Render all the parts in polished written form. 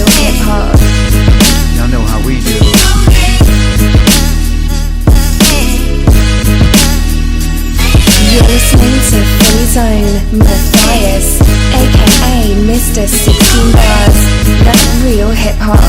real hip hop. Y'all know how we do. You're listening to Free Zone, Matthias, aka Mr. 16 Bars, that real hip hop.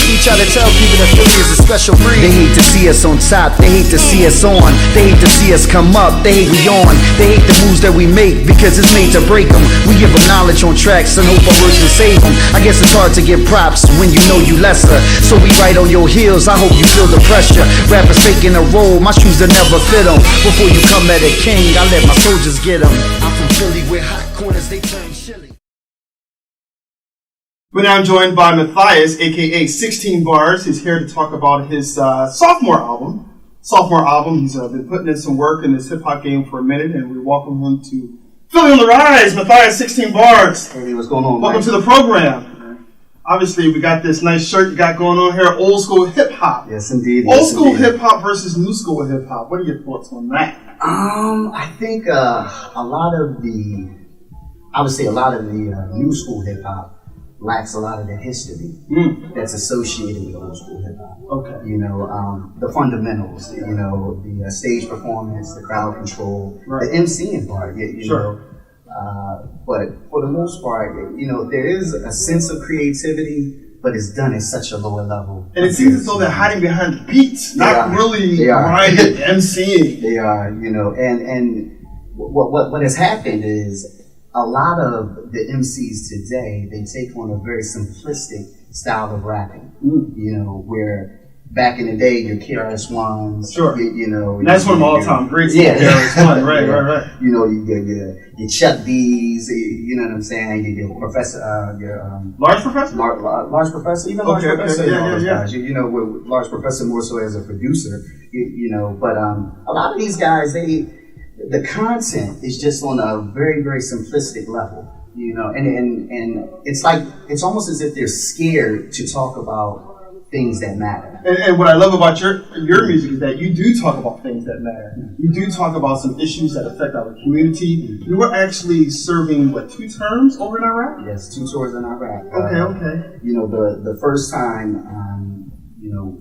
We try to tell people that Philly is a special breed. They hate to see us on top, they hate to see us on, they hate to see us come up, they hate we on, they hate the moves that we make because it's made to break them. We give them knowledge on tracks and hope our words can save them. I guess it's hard to give props when you know you lesser, so we right on your heels. I hope you feel the pressure. Rappers faking a role, my shoes that never fit them. Before you come at a king, I let my soldiers get them. I'm from Philly where hot corners they turn chilly. We're now joined by Matthias, aka 16 Bars. He's here to talk about his sophomore album. He's been putting in some work in this hip hop game for a minute, and we welcome him to Philly on the Rise. Matthias, 16 Bars. Hey, what's going on? Welcome to the program. Obviously, we got this nice shirt you got going on here, old school hip hop. Yes, indeed. Old school hip hop versus new school hip hop. What are your thoughts on that? I think a lot of the new school hip hop lacks a lot of the history that's associated with old school hip hop. Okay. You know, the fundamentals, you know, the stage performance, the crowd control, right, the MCing part, you sure, know. But for the most part, you know, there is a sense of creativity, but it's done at such a lower level. And it seems as though they're hiding behind the beats, not really grinding MCing. They are, you know, and what has happened is, a lot of the MCs today, they take on a very simplistic style of rapping. You know, where back in the day, your KRS-Ones, sure, you know, that's one of my all-time greats. Yeah, KRS-One, right. You know, your Chuck D's, you know what I'm saying? Your Professor, Large Professor, Large Professor, even Large Professor, guys. You know, with Large Professor more so as a producer, you know, but a lot of these guys, the content is just on a very, very simplistic level, you know, and it's like, it's almost as if they're scared to talk about things that matter. And what I love about your music is that you do talk about things that matter. You do talk about some issues that affect our community. You were actually serving, 2 terms over in Iraq? Yes, 2 tours in Iraq. Okay. You know, the first time, you know,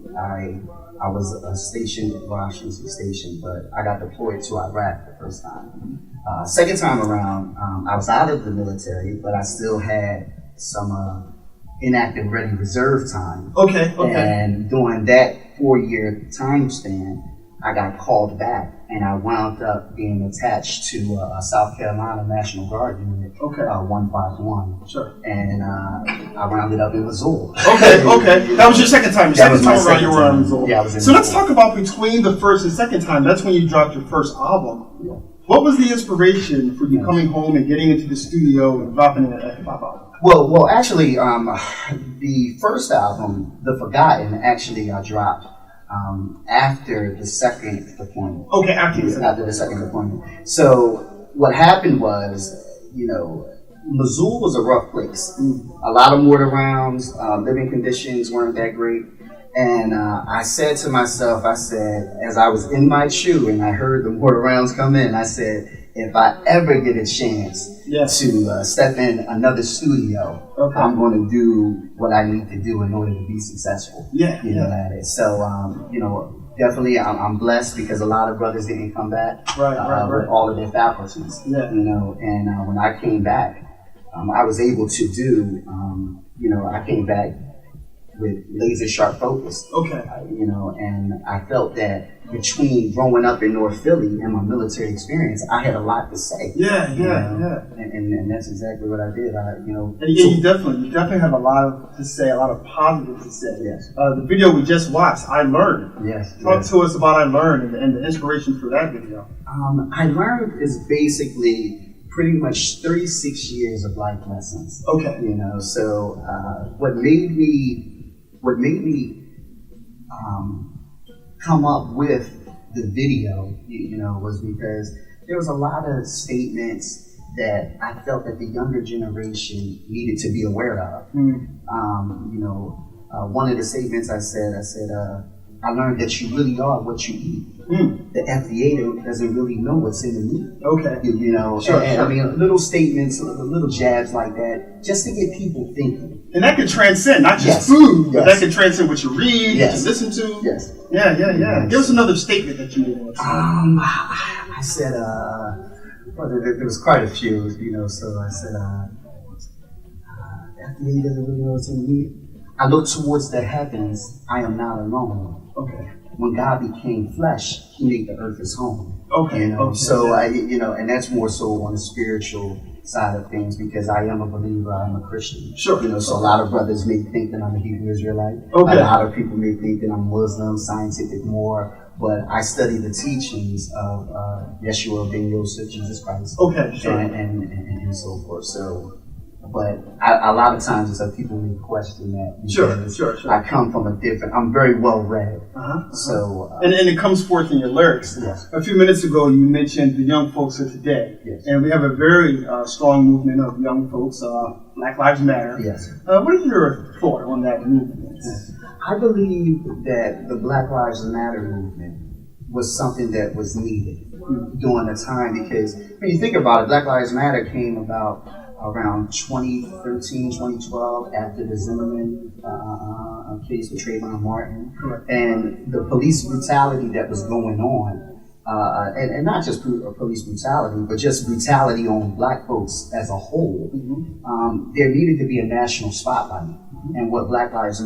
I was stationed at Washington Station, but I got deployed to Iraq the first time. Second time around, I was out of the military, but I still had some inactive ready reserve time. Okay. And during that 4-year time span, I got called back, and I wound up being attached to a South Carolina National Guard unit, 151. Sure. And I rounded up in Missoula. Okay. That was your second time. Second time around, you were in Missoula. Yeah, I was in So let's talk about between the first and second time. That's when you dropped your first album. Yeah. What was the inspiration for you coming home and getting into the studio and dropping a hip hop album? Well, actually, the first album, The Forgotten, actually I dropped after the second deployment. Okay, after the second deployment. So what happened was, you know, Missoula was a rough place. A lot of mortar rounds, living conditions weren't that great. And I said to myself, as I was in my shoe and I heard the mortar rounds come in, I said, if I ever get a chance to step in another studio, I'm going to do what I need to do in order to be successful. You know, at it. So, you know, definitely I'm blessed because a lot of brothers didn't come back with all of their faculties. You know, and when I came back, I was able to do, you know, I came back with laser sharp focus. You know, and I felt that between growing up in North Philly and my military experience, I had a lot to say. And that's exactly what I did. You definitely have a lot to say, a lot of positive to say. Yes. The video we just watched, I Learned. Yes. Talk to us about I Learned and the inspiration for that video. I Learned is basically pretty much 36 years of life lessons. You know, so what made me come up with the video, you know, was because there was a lot of statements that I felt that the younger generation needed to be aware of. You know, one of the statements I said, I learned that you really are what you eat. The A.V.E doesn't really know what's in the meat. Okay. You know, Sure. I mean, little statements, little jabs like that, just to get people thinking. And that could transcend, not just Yes. food, but Yes. that could transcend what you read, Yes. what you listen to. Yes. Yeah. Yes. Give us another statement that you made once. I said, well, there was quite a few, you know, so I said, A.V.E doesn't really know what's in the meat. I look towards the heavens, I am not alone. Okay. When God became flesh, He made the earth His home. Okay. You know, Okay. so and that's more so on the spiritual side of things because I am a believer, I'm a Christian. Sure. You know, so a lot of brothers may think that I'm a Hebrew Israelite. Okay. A lot of people may think that I'm Muslim, scientific more, but I study the teachings of Yeshua ben Yosef, Jesus Christ. Okay. Sure. And so forth. So. But a lot of times it's like people may question that. Sure. I come from a different, I'm very well read. So. And it comes forth in your lyrics. Yes. A few minutes ago, you mentioned the young folks of today. Yes. And we have a very strong movement of young folks, Black Lives Matter. Yes. What is your thought on that movement? I believe that the Black Lives Matter movement was something that was needed during the time because when you think about it, Black Lives Matter came about around 2013, 2012 after the Zimmerman case with Trayvon Martin. Correct. And the police brutality that was going on, and not just police brutality, but just brutality on black folks as a whole, there needed to be a national spotlight. And what the Black Lives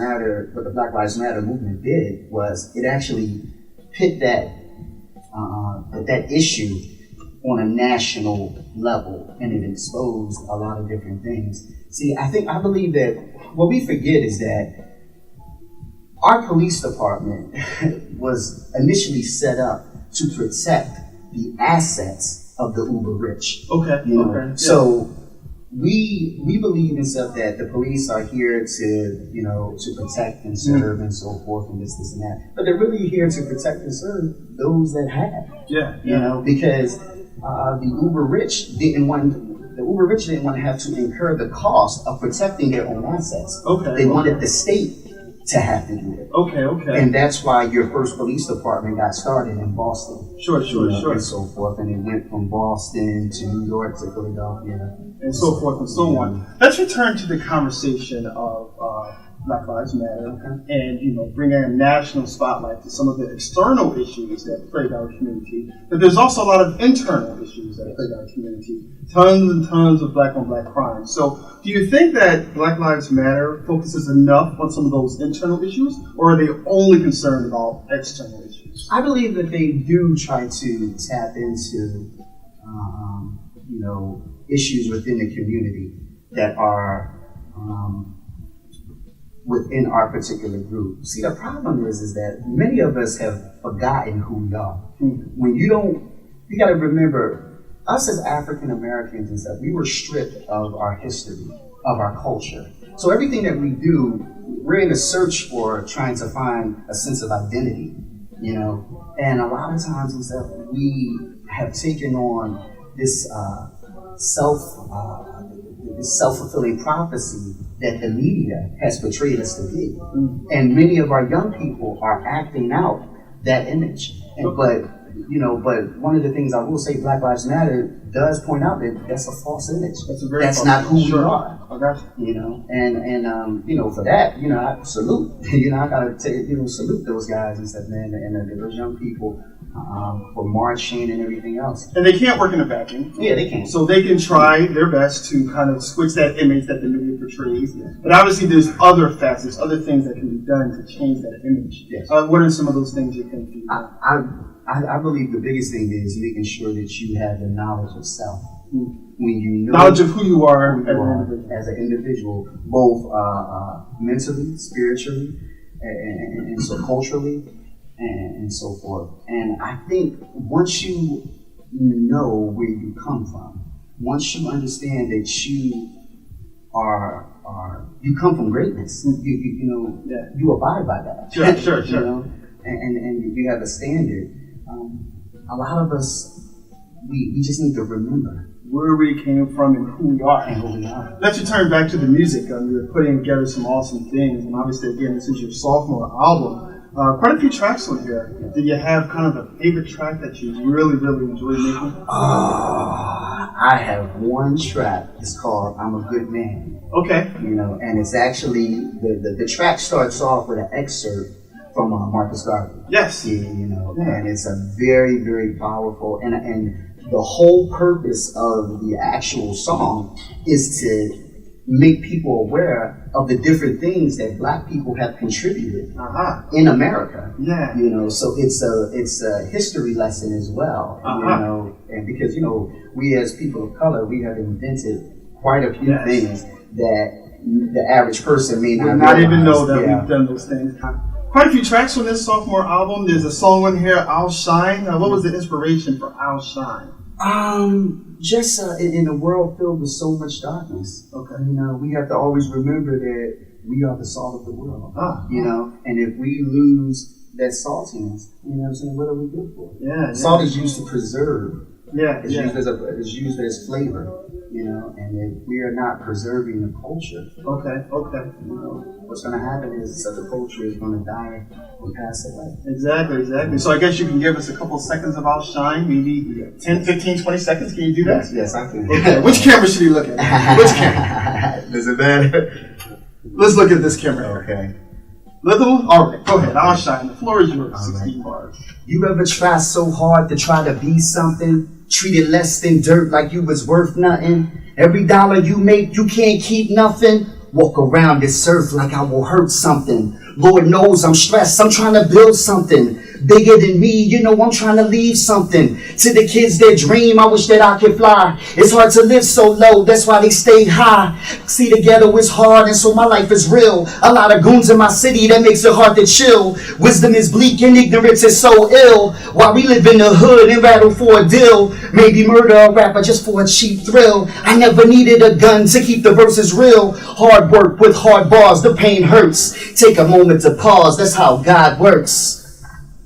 Matter movement did was it actually put that issue on a national level, and it exposed a lot of different things. See, I believe that what we forget is that our police department was initially set up to protect the assets of the uber rich. Okay. You know? Okay. So we believe in stuff that the police are here to protect and serve and so forth and this and that. But they're really here to protect and serve those that have. Yeah. You know, because the uber rich didn't want to have to incur the cost of protecting their own assets. Okay. They wanted the state to have to do it. Okay. And that's why your first police department got started in Boston. Sure. And so forth. And it went from Boston to New York to Philadelphia. And so forth and so on. Let's return to the conversation of Black Lives Matter and bring a national spotlight to some of the external issues that plague our community. But there's also a lot of internal issues that plague our community. Tons and tons of black on black crime. So do you think that Black Lives Matter focuses enough on some of those internal issues, or are they only concerned about external issues? I believe that they do try to tap into issues within the community that are within our particular group. See, the problem is that many of us have forgotten who we are. When you got to remember, us as African Americans and stuff, we were stripped of our history, of our culture. So everything that we do, we're in a search for trying to find a sense of identity, and a lot of times and stuff, we have taken on this self-fulfilling prophecy that the media has portrayed us to be. And many of our young people are acting out that image. But one of the things I will say, Black Lives Matter does point out that that's a false image. That's not who we are. For that, I salute. I gotta salute those guys and stuff, man, and those young people for marching and everything else. And they can't work in a vacuum. Yeah, they can. So they can try their best to kind of switch that image that the media portrays. But obviously there's other facets, other things that can be done to change that image. Yes. What are some of those things you think? I believe the biggest thing is making sure that you have the knowledge of self. When you know knowledge of who you are as an individual, both mentally, spiritually, and so culturally, and so forth. And I think once you know where you come from, once you understand that you you come from greatness, you abide by that. Sure. And you have a standard. A lot of us, we just need to remember where we came from and who we are. Let's return back to the music. You're putting together some awesome things, and obviously, again, this is your sophomore album. Quite a few tracks on here. Did you have kind of a favorite track that you really, really enjoyed making? I have one track. It's called "I'm a Good Man." Okay. You know, and it's actually the track starts off with an excerpt from Marcus Garvey. Yes. You know, and it's a very, very powerful and the whole purpose of the actual song is to make people aware of the different things that Black people have contributed in America. Yeah. You know, so it's a history lesson as well. You know, and because we as people of color, we have invented quite a few things that the average person may not even know that we've done those things. Quite a few tracks on this sophomore album. There's a song on here, "I'll Shine." What was the inspiration for "I'll Shine"? Just in a world filled with so much darkness. Okay. You know, we have to always remember that we are the salt of the world. You know, and if we lose that saltiness, you know what I'm saying, what are we good for? Yeah. Salt is used to preserve. Yeah. It's used as flavor. You know, and if we are not preserving the culture, Okay. you know, what's going to happen is that the culture is going to die and pass away. Exactly. So I guess you can give us a couple seconds of "I'll Shine," maybe 10, 15, 20 seconds. Can you do that? Yes, I can. Okay. Which camera should you look at? Which camera? Does it matter? Let's look at this camera here. Okay. Little? All right, go ahead. "I'll Shine." The floor is yours. 16 bars. You ever try so hard to try to be something? Treated less than dirt like you was worth nothing? Every dollar you make, you can't keep nothing? Walk around this earth like I will hurt something. Lord knows I'm stressed, I'm trying to build something bigger than me, you know I'm trying to leave something. To the kids that dream, I wish that I could fly. It's hard to live so low, that's why they stay high. See, the ghetto is hard and so my life is real. A lot of goons in my city, that makes it hard to chill. Wisdom is bleak and ignorance is so ill. While we live in the hood and rattle for a deal. Maybe murder a rapper just for a cheap thrill. I never needed a gun to keep the verses real. Hard work with hard bars, the pain hurts. Take a moment to pause, that's how God works.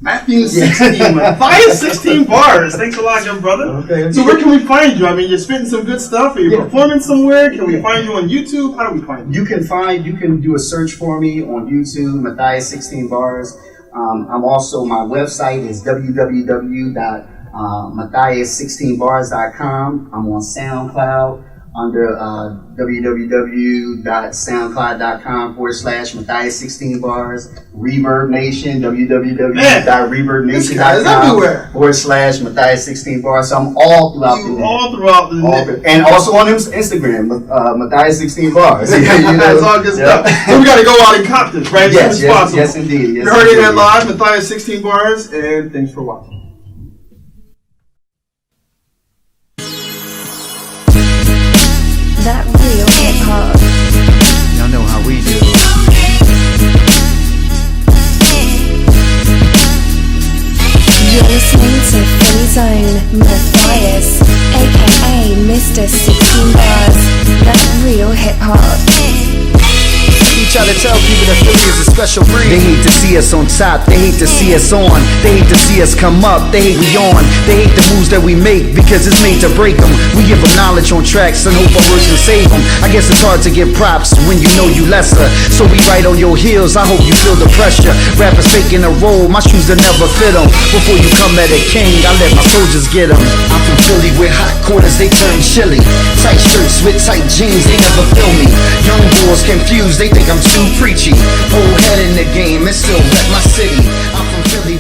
Matthew 16, Matthias 16 bars. Thanks a lot, young brother. Okay. So where can we find you? I mean, you're spitting some good stuff. Are you performing somewhere? Can we find you on YouTube? How do we find you? You can do a search for me on YouTube, Matthias 16 bars. I'm also, my website is www.matthias16bars.com. I'm on SoundCloud under www.soundcloud.com/Matthias16bars. Reverb Nation, www.reverbnation.com/Matthias16bars. So I'm all throughout the net. All throughout the net. And also on Instagram, Matthias16bars. That's all good stuff. So we got to go out and cop this, right? Yes, indeed. You heard it here live, Matthias 16 bars, and thanks for watching. That real hip hop. Y'all know how we do. You're listening to Free Zone Matthias, aka Mr. 16 Bars. That real hip hop. We try to tell people that Philly is a special breed. They hate to see us on top, they hate to see us on. They hate to see us come up, they hate we on. They hate the moves that we make because it's made to break them. We give them knowledge on tracks and hope our words can save them. I guess it's hard to give props when you know you lesser. So we right on your heels, I hope you feel the pressure. Rappers taking a roll, my shoes will never fit them. Before you come at a king, I let my soldiers get them. I'm from Philly with hot quarters, they turn chilly. Tight shirts with tight jeans, they never feel me. Young boys confused, they think I'm too preachy. Old head in the game and still rep my city. I'm from Philly.